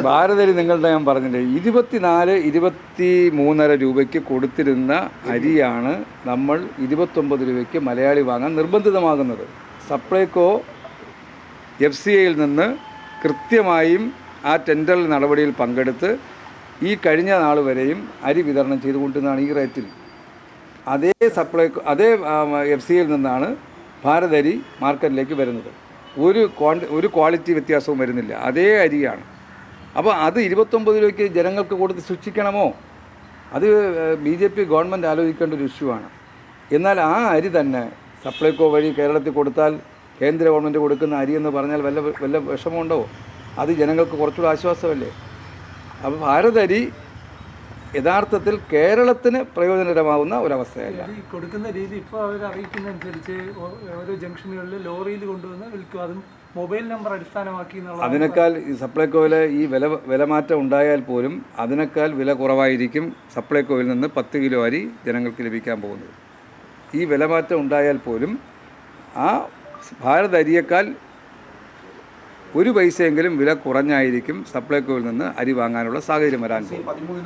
ഭാരതരി നിങ്ങളുടെ ഞാൻ പറഞ്ഞില്ലേ 24-23 രൂപയ്ക്ക് കൊടുത്തിരുന്ന അരിയാണ് നമ്മൾ 29 രൂപയ്ക്ക് മലയാളി വാങ്ങാൻ നിർബന്ധിതമാകുന്നത്. സപ്ലൈകോ FCIയിൽ നിന്ന് കൃത്യമായും ആ ടെൻഡർ നടപടിയിൽ പങ്കെടുത്ത് ഈ കഴിഞ്ഞ നാൾ വരെയും അരി വിതരണം ചെയ്തുകൊണ്ടിരുന്നതാണ് ഈ റേറ്റിൽ. അതേ FCIയിൽ നിന്നാണ് ഭാരതരി മാർക്കറ്റിലേക്ക് വരുന്നത്. ഒരു ക്വാളിറ്റി വ്യത്യാസവും വരുന്നില്ല, അതേ അരിയാണ്. അപ്പോൾ അത് 29 രൂപയ്ക്ക് ജനങ്ങൾക്ക് കൊടുത്ത് സൂക്ഷിക്കണമോ? അത് BJP ഗവൺമെൻറ് ആലോചിക്കേണ്ട ഒരു ഇഷ്യൂ ആണ്. എന്നാൽ ആ അരി തന്നെ സപ്ലൈകോ വഴി കേരളത്തിൽ കൊടുത്താൽ കേന്ദ്ര ഗവൺമെൻറ് കൊടുക്കുന്ന അരി എന്ന് പറഞ്ഞാൽ വല്ല വിഷമമുണ്ടോ? അത് ജനങ്ങൾക്ക് കുറച്ചുകൂടെ ആശ്വാസമല്ലേ? അപ്പോൾ ഭാരതരി യഥാർത്ഥത്തിൽ കേരളത്തിന് പ്രയോജനകരമാവുന്ന ഒരവസ്ഥയല്ല. കൊടുക്കുന്ന രീതി ഇപ്പോൾ അവർ അറിയിക്കുന്നതനുസരിച്ച് ഓരോ ജംഗ്ഷനുകളിൽ ലോറിയിൽ കൊണ്ടുവന്ന് വിൽക്കും, അതും മൊബൈൽ നമ്പർ അടിസ്ഥാനമാക്കി. അതിനേക്കാൾ ഈ സപ്ലൈകോയിലെ ഈ വിലമാറ്റം ഉണ്ടായാൽ പോലും അതിനേക്കാൾ വില കുറവായിരിക്കും സപ്ലൈകോയിൽ നിന്ന് 10 കിലോ അരി ജനങ്ങൾക്ക് ലഭിക്കാൻ പോകുന്നത്. ഈ വിലമാറ്റം ഉണ്ടായാൽ പോലും ആ ഭാരത് അരിയേക്കാൾ 1 പൈസയെങ്കിലും വില കുറഞ്ഞായിരിക്കും സപ്ലൈകോയിൽ നിന്ന് അരി വാങ്ങാനുള്ള സാഹചര്യം വരാൻ പോകും.